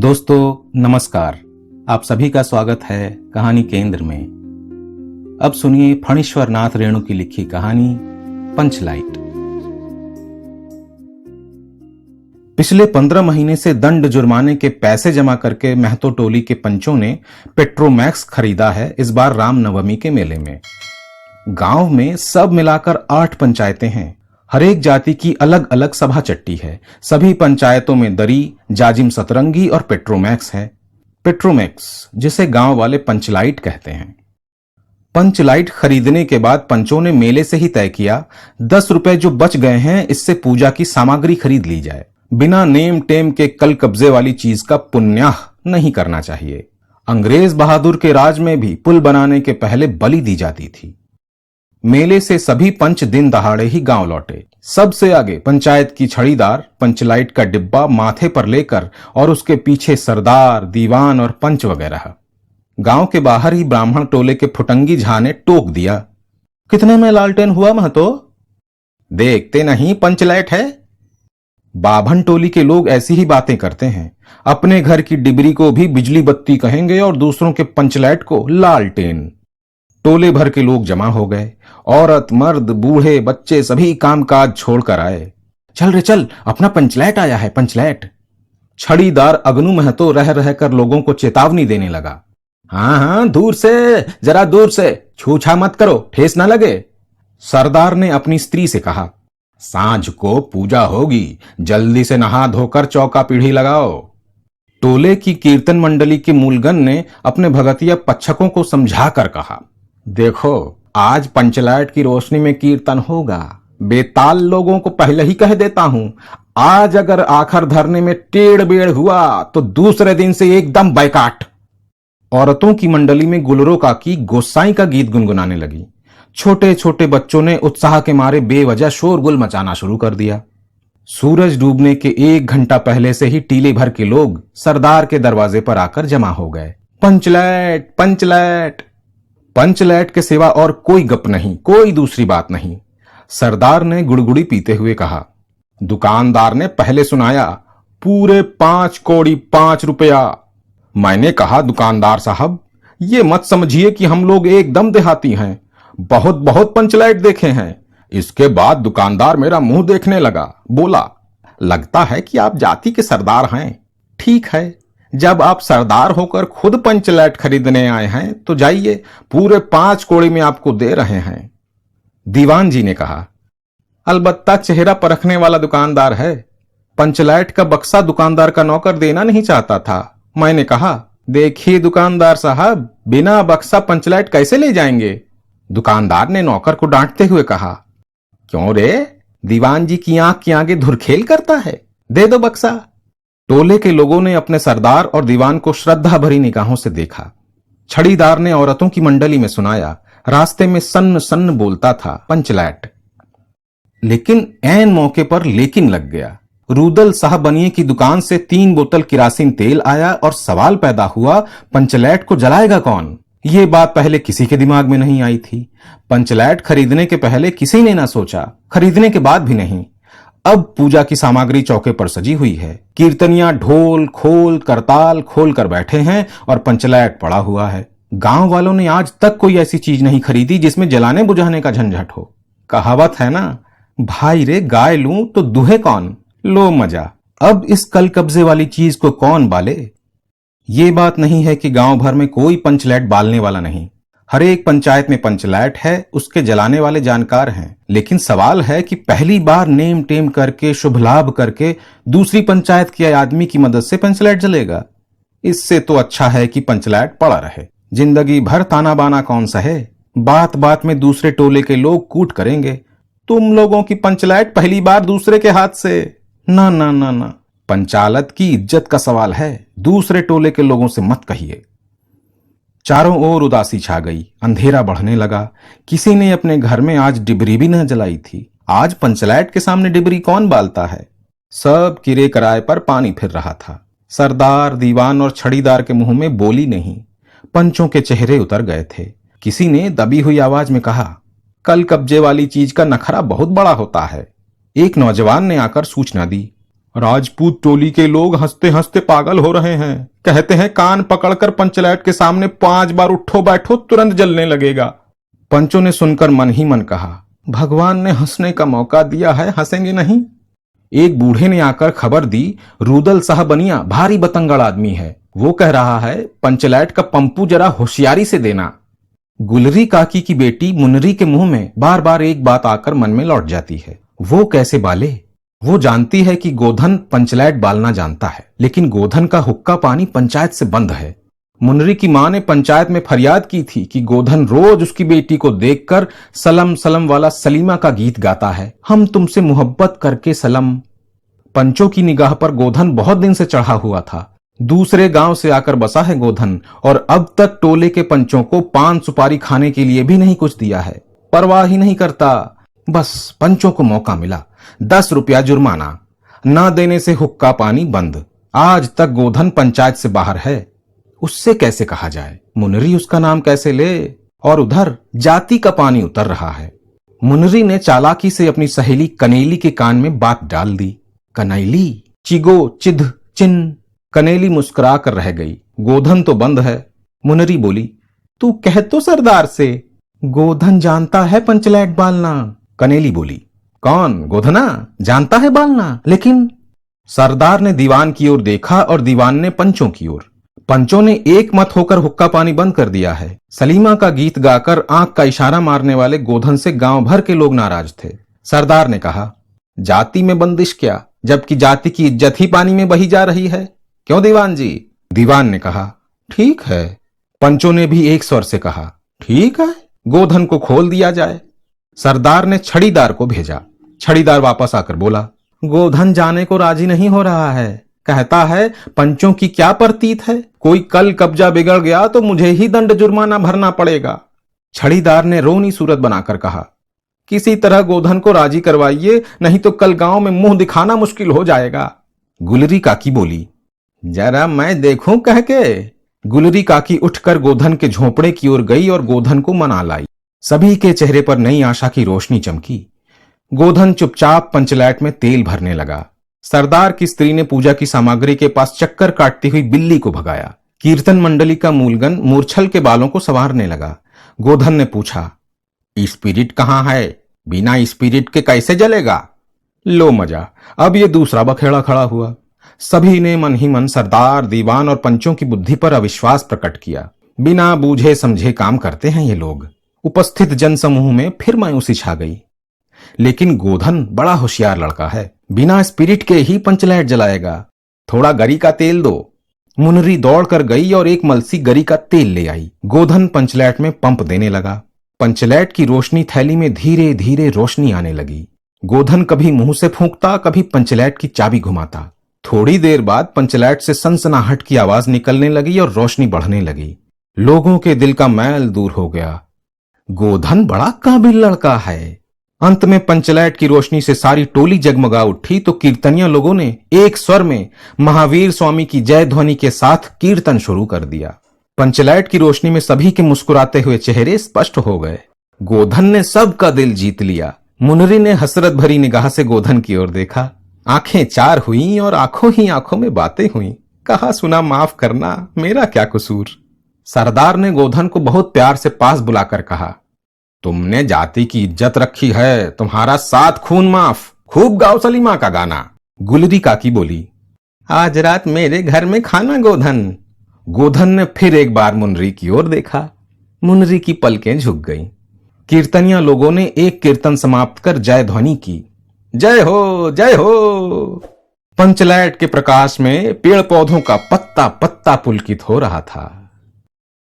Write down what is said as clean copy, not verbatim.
दोस्तों नमस्कार। आप सभी का स्वागत है कहानी केंद्र में। अब सुनिए फणीश्वर नाथ रेणु की लिखी कहानी पंचलाइट। पिछले 15 महीने से दंड जुर्माने के पैसे जमा करके महतो टोली के पंचों ने पेट्रोमैक्स खरीदा है इस बार रामनवमी के मेले में। गांव में सब मिलाकर 8 पंचायतें हैं। हर एक जाति की अलग अलग सभा चट्टी है। सभी पंचायतों में दरी, जाजिम सतरंगी और पेट्रोमैक्स है। पेट्रोमैक्स जिसे गांव वाले पंचलाइट कहते हैं। पंचलाइट खरीदने के बाद पंचों ने मेले से ही तय किया 10 रुपए जो बच गए हैं इससे पूजा की सामग्री खरीद ली जाए। बिना नेम टेम के कल कब्जे वाली चीज का पुण्याह नहीं करना चाहिए। अंग्रेज बहादुर के राज में भी पुल बनाने के पहले बलि दी जाती थी। मेले से सभी पंच दिन दहाड़े ही गांव लौटे। सबसे आगे पंचायत की छड़ीदार पंचलाइट का डिब्बा माथे पर लेकर और उसके पीछे सरदार, दीवान और पंच वगैरह। गांव के बाहर ही ब्राह्मण टोले के फुटंगी झा ने टोक दिया, कितने में लालटेन हुआ महतो? देखते नहीं पंचलाइट है। बाभन टोली के लोग ऐसी ही बातें करते हैं। अपने घर की डिबरी को भी बिजली बत्ती कहेंगे और दूसरों के पंचलाइट को लालटेन। टोले भर के लोग जमा हो गए। औरत, मर्द, बूढ़े, बच्चे सभी कामकाज छोड़कर आए। चल रे चल, अपना पंचलाइट आया है, पंचलाइट। छड़ीदार अगनू महतो रह रहकर लोगों को चेतावनी देने लगा। हाँ, दूर से, जरा दूर से, छूछा मत करो, ठेस ना लगे। सरदार ने अपनी स्त्री से कहा, सांझ को पूजा होगी, जल्दी से नहा धोकर चौका पीढ़ी लगाओ। टोले की कीर्तन मंडली के मूलगन ने अपने भगतिया पच्छकों को समझाकर कहा, देखो आज पंचलाइट की रोशनी में कीर्तन होगा। बेताल लोगों को पहले ही कह देता हूं, आज अगर आखिर धरने में टेढ़ बेड़ हुआ तो दूसरे दिन से एकदम बैकाट। औरतों की मंडली में गुलरो काकी गोसाई का गीत गुनगुनाने लगी। छोटे छोटे बच्चों ने उत्साह के मारे बेवजह शोरगुल मचाना शुरू कर दिया। सूरज डूबने के 1 घंटा पहले से ही टीले भर के लोग सरदार के दरवाजे पर आकर जमा हो गए। पंचलाइट, पंचलाइट। पंचलाइट के सिवा और कोई गप नहीं, कोई दूसरी बात नहीं। सरदार ने गुड़गुड़ी पीते हुए कहा। दुकानदार ने पहले सुनाया, पूरे 5 कौड़ी 5 रुपया। मैंने कहा, दुकानदार साहब ये मत समझिए कि हम लोग एकदम देहाती हैं, बहुत बहुत पंचलाइट देखे हैं। इसके बाद दुकानदार मेरा मुंह देखने लगा, बोला, लगता है कि आप जाति के सरदार हैं। ठीक है, जब आप सरदार होकर खुद पंचलाइट खरीदने आए हैं तो जाइए, पूरे 5 कौड़ी में आपको दे रहे हैं। दीवान जी ने कहा, अलबत्ता चेहरा परखने वाला दुकानदार है। पंचलाइट का बक्सा दुकानदार का नौकर देना नहीं चाहता था। मैंने कहा, देखिए दुकानदार साहब, बिना बक्सा पंचलाइट कैसे ले जाएंगे? दुकानदार ने नौकर को डांटते हुए कहा, क्यों रे, दीवान जी की आंख के आगे धुरखेल करता है, दे दो बक्सा। टोले के लोगों ने अपने सरदार और दीवान को श्रद्धा भरी निगाहों से देखा। छड़ीदार ने औरतों की मंडली में सुनाया। रास्ते में सन्न सन्न बोलता था पंचलाइट। लेकिन ऐन मौके पर लेकिन लग गया। रूदल साहबनिये की दुकान से 3 बोतल किरासिन तेल आया और सवाल पैदा हुआ, पंचलाइट को जलाएगा कौन? ये बात पहले किसी के दिमाग में नहीं आई थी। पंचलाइट खरीदने के पहले किसी ने ना सोचा, खरीदने के बाद भी नहीं। अब पूजा की सामग्री चौके पर सजी हुई है। कीर्तनिया ढोल खोल करताल खोल कर बैठे हैं और पंचलाइट पड़ा हुआ है। गांव वालों ने आज तक कोई ऐसी चीज नहीं खरीदी जिसमें जलाने बुझाने का झंझट हो। कहावत है ना, भाई रे गाय लूं तो दूहे कौन, लो मजा। अब इस कल कब्जे वाली चीज को कौन बाले? ये बात नहीं है कि गांव भर में कोई पंचलाइट बालने वाला नहीं। हर एक पंचायत में पंचलाइट है, उसके जलाने वाले जानकार हैं। लेकिन सवाल है कि पहली बार नेम टेम करके, शुभ लाभ करके दूसरी पंचायत के आदमी की मदद से पंचलाइट जलेगा। इससे तो अच्छा है कि पंचलाइट पड़ा रहे। जिंदगी भर ताना बाना कौन सहे? बात बात में दूसरे टोले के लोग कूट करेंगे, तुम लोगों की पंचलाइट पहली बार दूसरे के हाथ से। ना ना ना ना, पंचायत की इज्जत का सवाल है, दूसरे टोले के लोगों से मत कहिए। चारों ओर उदासी छा गई। अंधेरा बढ़ने लगा। किसी ने अपने घर में आज डिबरी भी न जलाई थी। आज पंचलाइट के सामने डिबरी कौन बालता है? सब किरे कराए पर पानी फिर रहा था। सरदार, दीवान और छड़ीदार के मुंह में बोली नहीं। पंचों के चेहरे उतर गए थे। किसी ने दबी हुई आवाज में कहा, कल कब्जे वाली चीज का नखरा बहुत बड़ा होता है। एक नौजवान ने आकर सूचना दी, राजपूत टोली के लोग हंसते हंसते पागल हो रहे हैं। कहते हैं कान पकड़कर पंचलैट के सामने 5 बार उठो बैठो तुरंत जलने लगेगा। पंचों ने सुनकर मन ही मन कहा, भगवान ने हंसने का मौका दिया है, हंसेंगे नहीं। एक बूढ़े ने आकर खबर दी, रूदल साहब बनिया भारी बतंगड़ आदमी है, वो कह रहा है पंचलैट का पंपू जरा होशियारी से देना। गुलरी काकी की बेटी मुनरी के मुंह में बार बार एक बात आकर मन में लौट जाती है, वो कैसे बाले। वो जानती है कि गोधन पंचलैट बालना जानता है, लेकिन गोधन का हुक्का पानी पंचायत से बंद है। मुनरी की मां ने पंचायत में फरियाद की थी कि गोधन रोज उसकी बेटी को देखकर सलम सलम वाला सलीमा का गीत गाता है, हम तुमसे मोहब्बत करके सलम। पंचों की निगाह पर गोधन बहुत दिन से चढ़ा हुआ था। दूसरे गांव से आकर बसा है गोधन, और अब तक टोले के पंचों को पान सुपारी खाने के लिए भी नहीं कुछ दिया है। परवाह ही नहीं करता। बस पंचों को मौका मिला, 10 रुपया जुर्माना, न देने से हुक्का पानी बंद। आज तक गोधन पंचायत से बाहर है, उससे कैसे कहा जाए, मुनरी उसका नाम कैसे ले। और उधर जाति का पानी उतर रहा है। मुनरी ने चालाकी से अपनी सहेली कनेली के कान में बात डाल दी। कनैली, चिगो, चिध, चिन। कनेली मुस्कुरा कर रह गई। गोधन तो बंद है। मुनरी बोली, तू कह तो सरदार से, गोधन जानता है पंचलैट बालना। कनेली बोली, कौन, गोधना जानता है बालना, लेकिन। सरदार ने दीवान की ओर देखा और दीवान ने पंचों की ओर। पंचों ने एक मत होकर हुक्का पानी बंद कर दिया है। सलीमा का गीत गाकर आंख का इशारा मारने वाले गोधन से गांव भर के लोग नाराज थे। सरदार ने कहा, जाति में बंदिश क्या, जबकि जाति की इज्जत ही पानी में बही जा रही है, क्यों दीवान जी। दीवान ने कहा, ठीक है। पंचों ने भी एक स्वर से कहा, ठीक है, गोधन को खोल दिया जाए। सरदार ने छड़ीदार को भेजा। छड़ीदार वापस आकर बोला, गोधन जाने को राजी नहीं हो रहा है, कहता है पंचों की क्या प्रतीत है, कोई कल कब्जा बिगड़ गया तो मुझे ही दंड जुर्माना भरना पड़ेगा। छड़ीदार ने रोनी सूरत बनाकर कहा, किसी तरह गोधन को राजी करवाइए, नहीं तो कल गांव में मुंह दिखाना मुश्किल हो जाएगा। गुलरी काकी बोली, जरा मैं देखूं कह के। गुलरी काकी उठकर गोधन के झोपड़े की ओर गई और गोधन को मना लाई। सभी के चेहरे पर नई आशा की रोशनी चमकी। गोधन चुपचाप पंचलैट में तेल भरने लगा। सरदार की स्त्री ने पूजा की सामग्री के पास चक्कर काटती हुई बिल्ली को भगाया। कीर्तन मंडली का मूलगन मूर्छल के बालों को संवारने लगा। गोधन ने पूछा, स्पिरिट कहां है, बिना स्पिरिट के कैसे जलेगा। लो मजा, अब ये दूसरा बखेड़ा खड़ा हुआ। सभी ने मन ही मन सरदार, दीवान और पंचों की बुद्धि पर अविश्वास प्रकट किया। बिना बूझे समझे काम करते हैं ये लोग। उपस्थित जनसमूह में फिर मायूसी छा गई। लेकिन गोधन बड़ा होशियार लड़का है, बिना स्पिरिट के ही पंचलैट जलाएगा। थोड़ा गरी का तेल दो। मुनरी दौड़कर गई और एक मलसी गरी का तेल ले आई। गोधन पंचलैट में पंप देने लगा। पंचलैट की रोशनी थैली में धीरे धीरे रोशनी आने लगी। गोधन कभी मुंह से फूंकता, कभी पंचलैट की चाबी घुमाता। थोड़ी देर बाद पंचलैट से सनसनाहट की आवाज निकलने लगी और रोशनी बढ़ने लगी। लोगों के दिल का मैल दूर हो गया। गोधन बड़ा काबिल लड़का है। अंत में पंचलैट की रोशनी से सारी टोली जगमगा उठी तो कीर्तनिया लोगों ने एक स्वर में महावीर स्वामी की जय ध्वनि के साथ कीर्तन शुरू कर दिया। पंचलैट की रोशनी में सभी के मुस्कुराते हुए चेहरे स्पष्ट हो गए। गोधन ने सबका दिल जीत लिया। मुनरी ने हसरत भरी निगाह से गोधन की ओर देखा। आंखें चार हुई और आंखों ही आंखों में बातें हुई। कहा, सुना माफ करना, मेरा क्या कसूर। सरदार ने गोधन को बहुत प्यार से पास बुलाकर कहा, तुमने जाति की इज्जत रखी है, तुम्हारा 7 खून माफ। खूब गाओ सलीमा का गाना। गुलरी काकी बोली, आज रात मेरे घर में खाना गोधन। गोधन ने फिर एक बार मुनरी की ओर देखा। मुनरी की पलकें झुक गईं। कीर्तनिया लोगों ने एक कीर्तन समाप्त कर जय ध्वनि की। जय हो, जय हो। पंचलैट के प्रकाश में पेड़ पौधों का पत्ता पत्ता पुलकित हो रहा था।